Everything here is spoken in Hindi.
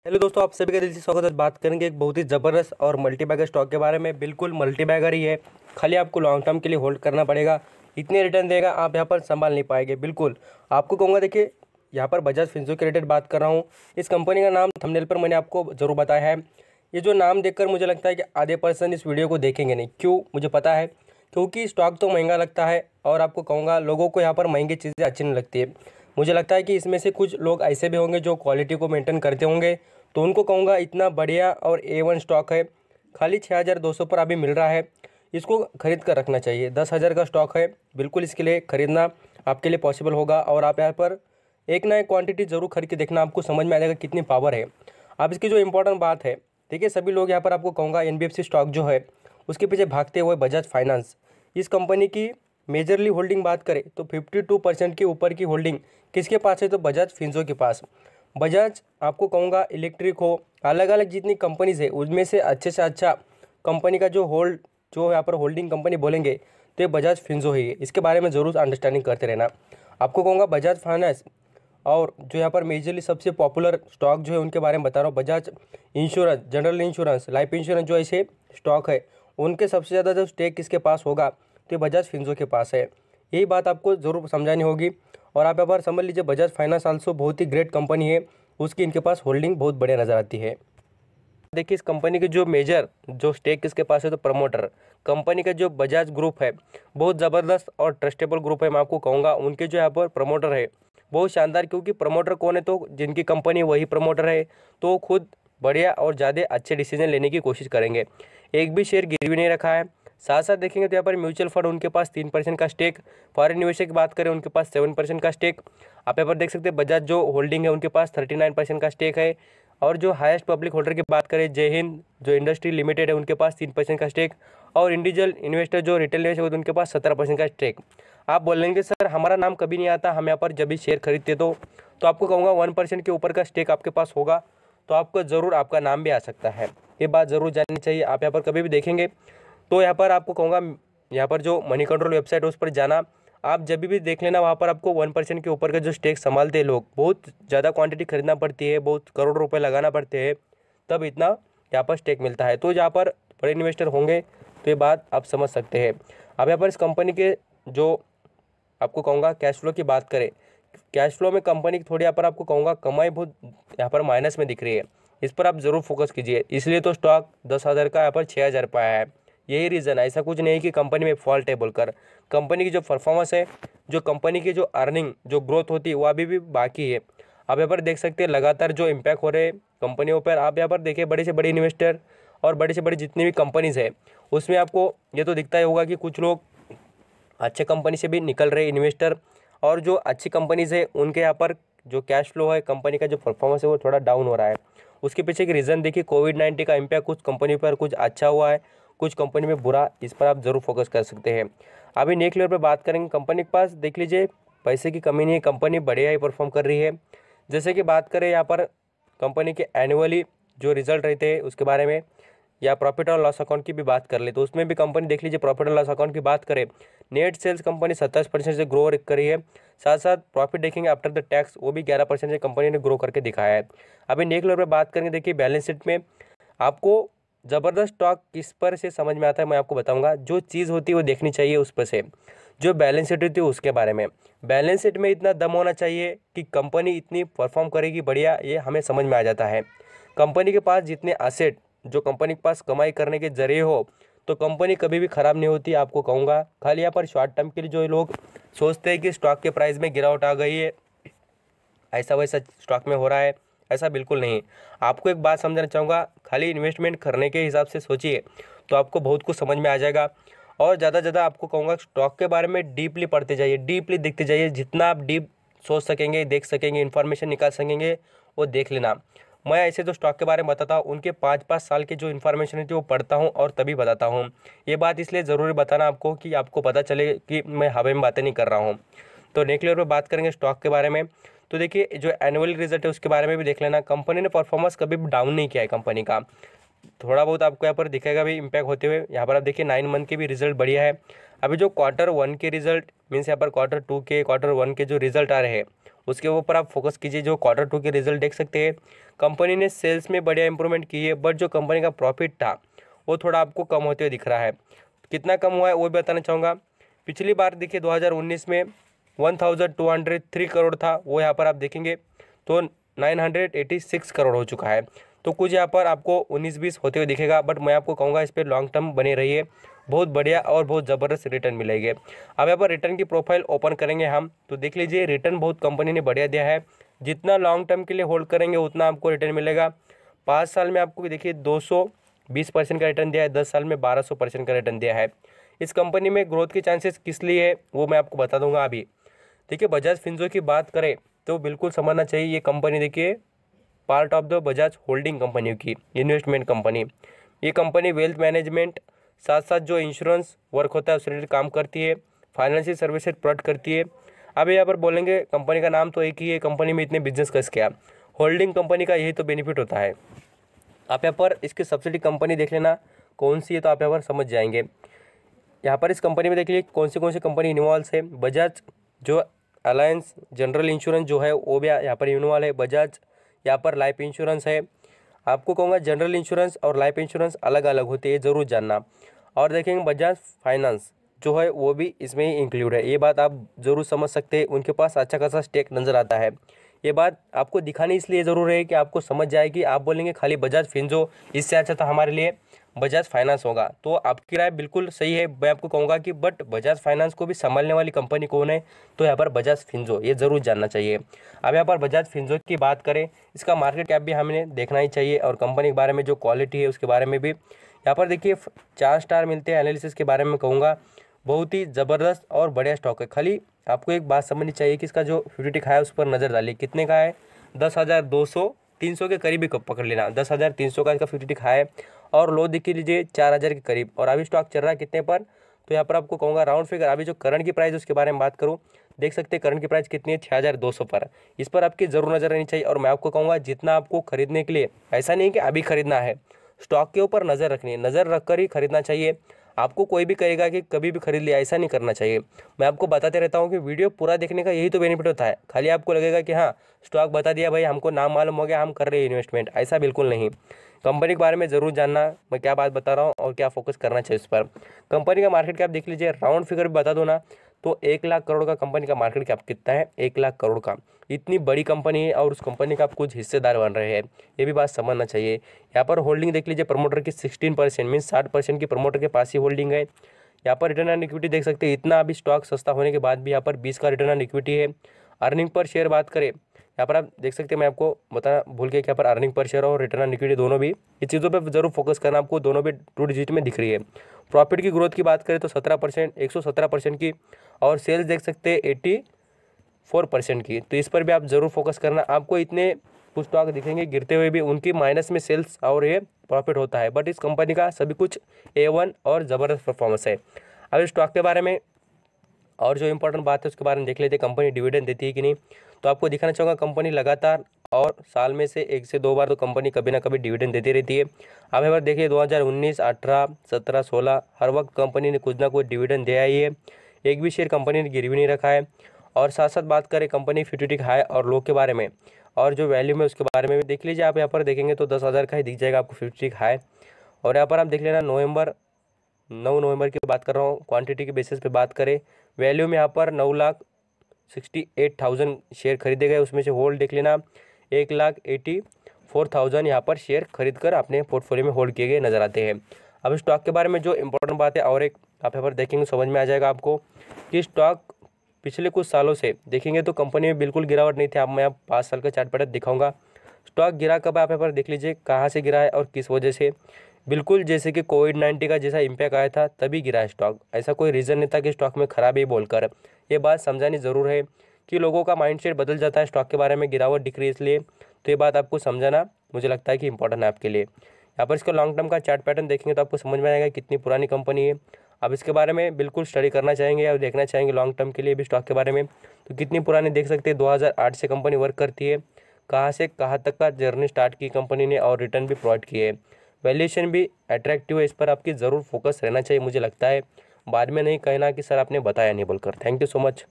हेलो दोस्तों, आप सभी का दिल से स्वागत है। बात करेंगे एक बहुत ही ज़बरदस्त और मल्टीबैगर स्टॉक के बारे में। बिल्कुल मल्टीबैगर ही है, खाली आपको लॉन्ग टर्म के लिए होल्ड करना पड़ेगा। इतने रिटर्न देगा आप यहाँ पर संभाल नहीं पाएंगे। बिल्कुल आपको कहूँगा, देखिए यहाँ पर बजाज फिंसर्व के रिलेटेड बात कर रहा हूँ। इस कंपनी का नाम थंबनेल पर मैंने आपको ज़रूर बताया है। ये जो नाम देखकर मुझे लगता है कि आधे पर्सन इस वीडियो को देखेंगे नहीं। क्यों, मुझे पता है, क्योंकि स्टॉक तो महंगा लगता है और आपको कहूँगा लोगों को यहाँ पर महंगी चीज़ें अच्छी नहीं लगती है। मुझे लगता है कि इसमें से कुछ लोग ऐसे भी होंगे जो क्वालिटी को मेंटेन करते होंगे, तो उनको कहूँगा इतना बढ़िया और A1 स्टॉक है, खाली 6200 पर अभी मिल रहा है। इसको खरीद कर रखना चाहिए। 10,000 का स्टॉक है, बिल्कुल इसके लिए ख़रीदना आपके लिए पॉसिबल होगा। और आप यहाँ पर एक ना एक क्वांटिटी ज़रूर खरीद के देखना, आपको समझ में आ जाएगा कितनी पावर है। अब इसकी जो इंपॉर्टेंट बात है, देखिए सभी लोग यहाँ पर आपको कहूँगा NBFC स्टॉक जो है उसके पीछे भागते हुए बजाज फाइनेंस, इस कंपनी की मेजरली होल्डिंग बात करें तो 52% के ऊपर की होल्डिंग किसके पास है, तो बजाज फिंसर्व के पास। बजाज आपको कहूँगा इलेक्ट्रिक हो, अलग अलग जितनी कंपनीज है उनमें से अच्छा कंपनी का जो यहाँ पर होल्डिंग कंपनी बोलेंगे तो ये बजाज फिंसर्व ही है। इसके बारे में ज़रूर अंडरस्टैंडिंग करते रहना। आपको कहूँगा बजाज फाइनेंस और जो यहाँ पर मेजरली सबसे पॉपुलर स्टॉक जो है उनके बारे में बता रहा हूँ। Bajaj insurance, general insurance, life insurance, जो ऐसे स्टॉक है उनके सबसे ज़्यादा जो स्टेक किसके पास होगा तो ये बजाज फिंसर्व के पास है। यही बात आपको ज़रूर समझानी होगी। और आप यहाँ पर समझ लीजिए बजाज फाइनेंस आल्सो बहुत ही ग्रेट कंपनी है, उसकी इनके पास होल्डिंग बहुत बढ़िया नज़र आती है। देखिए इस कंपनी की जो स्टेक किसके पास है, तो प्रमोटर कंपनी का जो बजाज ग्रुप है बहुत ज़बरदस्त और ट्रस्टेबल ग्रुप है। मैं आपको कहूँगा उनके जो यहाँ पर प्रमोटर है बहुत शानदार, क्योंकि प्रमोटर कौन है, तो जिनकी कंपनी वही प्रमोटर है, तो खुद बढ़िया और ज़्यादा अच्छे डिसीजन लेने की कोशिश करेंगे। एक भी शेयर गिरवी नहीं रखा है। साथ साथ देखेंगे तो यहाँ पर म्यूचुअल फंड उनके पास 3% का स्टेक, फॉरेन निवेशक की बात करें उनके पास 7% का स्टेक। आप यहाँ पर देख सकते हैं बजाज जो होल्डिंग है उनके पास 39% का स्टेक है। और जो हाईएस्ट पब्लिक होल्डर की बात करें जय हिंद जो इंडस्ट्री लिमिटेड है उनके पास 3% का स्टेक। और इंडिविजुअल इन्वेस्टर जो रिटेल निवेशक होते हैं उनके पास 17% का स्टेक। आप बोलेंगे सर हमारा नाम कभी नहीं आता, हम यहाँ पर जब भी शेयर खरीदते तो आपको कहूँगा 1% के ऊपर का स्टेक आपके पास होगा तो आपको ज़रूर आपका नाम भी आ सकता है। ये बात ज़रूर जाननी चाहिए। आप यहाँ पर कभी भी देखेंगे तो यहाँ पर आपको कहूँगा यहाँ पर जो मनी कंट्रोल वेबसाइट है उस पर जाना, आप जब भी देख लेना वहाँ पर आपको 1% के ऊपर का जो स्टेक संभालते हैं लोग, बहुत ज़्यादा क्वांटिटी खरीदना पड़ती है, बहुत करोड़ रुपए लगाना पड़ते हैं, तब इतना यहाँ पर स्टेक मिलता है। तो यहाँ पर बड़े इन्वेस्टर होंगे तो ये बात आप समझ सकते हैं। अब यहाँ पर इस कंपनी के जो आपको कहूँगा कैश फ्लो की बात करें, कैश फ्लो में कंपनी की थोड़ी यहाँ पर आपको कहूँगा कमाई बहुत यहाँ पर माइनस में दिख रही है। इस पर आप ज़रूर फोकस कीजिए, इसलिए तो स्टॉक 10,000 का यहाँ पर 6,000 पे आया है। यही रीज़न है, ऐसा कुछ नहीं कि कंपनी में फॉल्ट है बोलकर। कंपनी की जो परफॉर्मेंस है, जो कंपनी की जो अर्निंग जो ग्रोथ होती है वो अभी भी बाकी है। आप यहाँ पर देख सकते हैं लगातार जो इम्पैक्ट हो रहे हैं कंपनियों पर। आप यहाँ पर देखिए बड़े से बड़े इन्वेस्टर और बड़े से बड़े जितनी भी कंपनीज़ है उसमें आपको ये तो दिखता ही होगा कि कुछ लोग अच्छे कंपनी से भी निकल रहे इन्वेस्टर, और जो अच्छी कंपनीज़ है उनके यहाँ पर जो कैश फ्लो है, कंपनी का जो परफॉर्मेंस है वो थोड़ा डाउन हो रहा है। उसके पीछे की रीज़न देखिए कोविड-19 का इम्पैक्ट कुछ कंपनी पर कुछ अच्छा हुआ है, कुछ कंपनी में बुरा। इस पर आप ज़रूर फोकस कर सकते हैं। अभी नेक्स्ट लेवल पर बात करेंगे, कंपनी के पास देख लीजिए पैसे की कमी नहीं है, कंपनी बढ़िया ही परफॉर्म कर रही है। जैसे कि बात करें यहाँ पर कंपनी के एनुअली जो रिजल्ट रहते हैं उसके बारे में, या प्रॉफिट और लॉस अकाउंट की भी बात कर ले तो उसमें भी कंपनी देख लीजिए प्रॉफिट और लॉस अकाउंट की बात करें, नेट सेल्स कंपनी 27% से ग्रो करी है। साथ साथ प्रॉफिट देखेंगे आफ्टर द टैक्स वो भी 11% से कंपनी ने ग्रो करके दिखाया है। अभी नेक्स्ट लेवल पर बात करेंगे, देखिए बैलेंस शीट में आपको ज़बरदस्त स्टॉक किस पर से समझ में आता है मैं आपको बताऊंगा। जो चीज़ होती है वो देखनी चाहिए उस पर से, जो बैलेंस शीट होती है उसके बारे में। बैलेंस शीट में इतना दम होना चाहिए कि कंपनी इतनी परफॉर्म करेगी बढ़िया, ये हमें समझ में आ जाता है। कंपनी के पास जितने असेट जो कंपनी के पास कमाई करने के जरिए हो तो कंपनी कभी भी ख़राब नहीं होती। आपको कहूँगा खाली यहाँ पर शॉर्ट टर्म के लिए जो लोग सोचते हैं कि स्टॉक के प्राइस में गिरावट आ गई है, ऐसा वैसा स्टॉक में हो रहा है, ऐसा बिल्कुल नहीं। आपको एक बात समझना चाहूँगा, खाली इन्वेस्टमेंट करने के हिसाब से सोचिए तो आपको बहुत कुछ समझ में आ जाएगा। और ज़्यादा ज़्यादा आपको कहूँगा स्टॉक के बारे में डीपली पढ़ते जाइए, डीपली देखते जाइए। जितना आप डीप सोच सकेंगे, देख सकेंगे, इन्फॉर्मेशन निकाल सकेंगे वो देख लेना। मैं ऐसे जो स्टॉक के बारे में बताता हूँ उनके 5-5 साल की जो इन्फॉर्मेशन है वो पढ़ता हूँ और तभी बताता हूँ। ये बात इसलिए ज़रूरी बताना आपको कि आपको पता चले कि मैं हवा में बातें नहीं कर रहा हूँ। तो नेक्स्ट लेवल पर बात करेंगे स्टॉक के बारे में, तो देखिए जो एनुअल रिजल्ट है उसके बारे में भी देख लेना। कंपनी ने परफॉर्मेंस कभी भी डाउन नहीं किया है कंपनी का, थोड़ा बहुत आपको यहाँ पर दिखेगा भी इम्पैक्ट होते हुए। यहाँ पर आप देखिए 9 मंथ के भी रिजल्ट बढ़िया है। अभी जो Q1 के रिजल्ट मीन्स यहाँ पर Q2 के Q1 के जो रिजल्ट आ रहे हैं उसके ऊपर आप फोकस कीजिए। जो Q2 के रिजल्ट देख सकते हैं, कंपनी ने सेल्स में बढ़िया इंप्रूवमेंट की है, बट जो कंपनी का प्रॉफिट था वो थोड़ा आपको कम होते हुए दिख रहा है। कितना कम हुआ है वो भी बताना चाहूँगा। पिछली बार देखिए 2019 में 1203 करोड़ था, वो यहाँ पर आप देखेंगे तो 986 करोड़ हो चुका है। तो कुछ यहाँ पर आपको 19-20 होते हुए दिखेगा, बट मैं आपको कहूँगा इस पर लॉन्ग टर्म बने रहिए, बहुत बढ़िया और बहुत ज़बरदस्त रिटर्न मिलेंगे। अब यहाँ पर रिटर्न की प्रोफाइल ओपन करेंगे हम, तो देख लीजिए रिटर्न बहुत कंपनी ने बढ़िया दिया है। जितना लॉन्ग टर्म के लिए होल्ड करेंगे उतना आपको रिटर्न मिलेगा। 5 साल में आपको देखिए 220% का रिटर्न दिया है, 10 साल में 1200% का रिटर्न दिया है। इस कंपनी में ग्रोथ के चांसेस किस लिए है वो मैं आपको बता दूंगा अभी। देखिए बजाज फिंसो की बात करें तो बिल्कुल समझना चाहिए, ये कंपनी देखिए part of the Bajaj holding company की इन्वेस्टमेंट कंपनी। ये कंपनी वेल्थ मैनेजमेंट साथ साथ जो इंश्योरेंस वर्क होता है उस रिलेटेड काम करती है, फाइनेंशियल सर्विसेज प्रोवाइड करती है। अब यहाँ पर बोलेंगे कंपनी का नाम तो एक ही है, कंपनी में इतने बिजनेस कैसे क्या, होल्डिंग कंपनी का यही तो बेनिफिट होता है। आप यहाँ पर इसकी सब्सिडी कंपनी देख लेना कौन सी है, तो आप यहाँ पर समझ जाएंगे। यहाँ पर इस कंपनी में देख लीजिए कौन सी कंपनी इन्वॉल्व है। बजाज जो अलायंस जनरल इंश्योरेंस जो है वो भी यहाँ पर इन्वॉल्व है। बजाज यहाँ पर लाइफ इंश्योरेंस है। आपको कहूँगा जनरल इंश्योरेंस और लाइफ इंश्योरेंस अलग अलग होती है, ज़रूर जानना। और देखेंगे बजाज फाइनेंस जो है वो भी इसमें ही इंक्लूड है, ये बात आप ज़रूर समझ सकते हैं। उनके पास अच्छा खासा स्टेक नज़र आता है। ये बात आपको दिखानी इसलिए ज़रूर है कि आपको समझ जाए कि आप बोलेंगे खाली बजाज फिंसो, इससे अच्छा तो हमारे लिए बजाज फाइनेंस होगा। तो आपकी राय बिल्कुल सही है, मैं आपको कहूँगा कि बट बजाज फाइनेंस को भी संभालने वाली कंपनी कौन है, तो यहाँ पर बजाज फिंसो, ये ज़रूर जानना चाहिए। अब यहाँ पर बजाज फिंसो की बात करें, इसका मार्केट कैप भी हमें देखना ही चाहिए, और कंपनी के बारे में जो क्वालिटी है उसके बारे में भी। यहाँ पर देखिए 4 स्टार मिलते हैं। एनालिसिस के बारे में कहूँगा बहुत ही ज़बरदस्त और बढ़िया स्टॉक है। खाली आपको एक बात समझनी चाहिए कि इसका जो 50 है उस पर नज़र डालिए, कितने का है, 10,200 300 के करीब ही पकड़ लेना। 10,300 का इसका 50 है, और लो दिख लीजिए 4,000 के करीब। और अभी स्टॉक चल रहा है कितने पर, तो यहाँ पर आपको कहूँगा राउंड फिगर, अभी जो करंट की प्राइस उसके बारे में बात करूँ, देख सकते हैं करंट की प्राइस कितनी है, 6,200 पर। इस पर आपकी ज़रूर नज़र रहनी चाहिए। और मैं आपको कहूँगा जितना आपको खरीदने के लिए, ऐसा नहीं कि अभी खरीदना है, स्टॉक के ऊपर नज़र रखनी है, नज़र रख कर ही खरीदना चाहिए। आपको कोई भी कहेगा कि कभी भी खरीद लिया, ऐसा नहीं करना चाहिए। मैं आपको बताते रहता हूँ कि वीडियो पूरा देखने का यही तो बेनिफिट होता है। खाली आपको लगेगा कि हाँ स्टॉक बता दिया भाई, हमको नाम मालूम हो गया, हम कर रहे हैं इन्वेस्टमेंट, ऐसा बिल्कुल नहीं। कंपनी के बारे में ज़रूर जानना मैं क्या बात बता रहा हूँ और क्या फोकस करना चाहिए इस पर। कंपनी का मार्केट कैप देख लीजिए, राउंड फिगर भी बता दो ना, तो 1 लाख करोड़ का कंपनी का मार्केट कैप कितना है, 1 लाख करोड़ का। इतनी बड़ी कंपनी है और उस कंपनी का आप कुछ हिस्सेदार बन रहे हैं, ये भी बात समझना चाहिए। यहाँ पर होल्डिंग देख लीजिए प्रमोटर की 16% मीन्स 60% की प्रमोटर के पास ही होल्डिंग है। यहाँ पर रिटर्न ऑन इक्विटी देख सकते हैं, इतना अभी स्टॉक सस्ता होने के बाद भी यहाँ पर 20 का रिटर्न ऑन इक्विटी है। अर्निंग पर शेयर बात करें, यहाँ पर आप देख सकते हैं, मैं आपको बताना भूल गया कि यहाँ पर अर्निंग पर शेयर और रिटर्न ऑन इक्विटी दोनों भी, इस चीज़ों पर जरूर फोकस करना, आपको दोनों भी 2 डिजिट में दिख रही है। प्रॉफिट की ग्रोथ की बात करें तो 17%, 117% की, और सेल्स देख सकते हैं 84% की, तो इस पर भी आप ज़रूर फोकस करना। आपको इतने कुछ स्टॉक दिखेंगे गिरते हुए भी, उनकी माइनस में सेल्स और ये प्रॉफिट होता है, बट इस कंपनी का सभी कुछ A1 और ज़बरदस्त परफॉर्मेंस है। अब इस स्टॉक के बारे में और जो इंपॉर्टेंट बात है उसके बारे में देख लेते हैं, कंपनी डिविडेंड देती है कि नहीं। तो आपको दिखाना चाहूँगा कंपनी लगातार और साल में से 1 से 2 बार तो कंपनी कभी ना कभी डिविडेंड देती रहती है। अब एक बार देखिए 2019, 18, 17, 16 हर वक्त कंपनी ने कुछ ना कुछ डिविडेंड दिया ही है, एक भी शेयर कंपनी ने गिरवी नहीं रखा है। और साथ साथ बात करें कंपनी 50 हाई और लो के बारे में, और जो वैल्यू में उसके बारे में भी देख लीजिए। आप यहाँ पर देखेंगे तो 10,000 का ही दिख जाएगा आपको 50 हाई। और यहाँ पर आप देख लेना 9 नवंबर की बात कर रहा हूँ, क्वांटिटी के बेसिस पे बात करें, वैल्यू में यहाँ पर 9,68,000 शेयर खरीदे गए, उसमें से होल्ड देख लेना 1,84,000 यहाँ पर शेयर खरीद कर अपने पोर्टफोलियो में होल्ड किए गए नजर आते हैं। अब स्टॉक के बारे में जो इंपॉर्टेंट बात है, और एक आप यहाँ पर देखेंगे समझ में आ जाएगा आपको कि स्टॉक पिछले कुछ सालों से देखेंगे तो कंपनी में बिल्कुल गिरावट नहीं थी। अब मैं आप 5 साल का चार्ट पैटर्न दिखाऊंगा। स्टॉक गिरा कब, आप यहाँ पर देख लीजिए कहाँ से गिरा है और किस वजह से। बिल्कुल जैसे कि कोविड-19 का जैसा इम्पैक्ट आया था तभी गिरा है स्टॉक, ऐसा कोई रीज़न नहीं था कि स्टॉक में खराबी बोलकर। ये बात समझानी ज़रूर है कि लोगों का माइंडसेट बदल जाता है स्टॉक के बारे में, गिरावट दिख रही है इसलिए। तो ये बात आपको समझाना मुझे लगता है कि इंपॉर्टेंट है आपके लिए। यहाँ पर इसका लॉन्ग टर्म का चार्ट पैटर्न देखेंगे तो आपको समझ में आएगा कितनी पुरानी कंपनी है। अब इसके बारे में बिल्कुल स्टडी करना चाहेंगे और देखना चाहेंगे लॉन्ग टर्म के लिए भी स्टॉक के बारे में, तो कितनी पुरानी देख सकते हैं। 2008 से कंपनी वर्क करती है, कहाँ से कहाँ तक का जर्नी स्टार्ट की कंपनी ने, और रिटर्न भी प्रोवाइड किए है, वैल्यूएशन भी अट्रैक्टिव है। इस पर आपकी ज़रूर फोकस रहना चाहिए मुझे लगता है, बाद में नहीं कहना कि सर आपने बताया नहीं बोलकर। Thank you so much.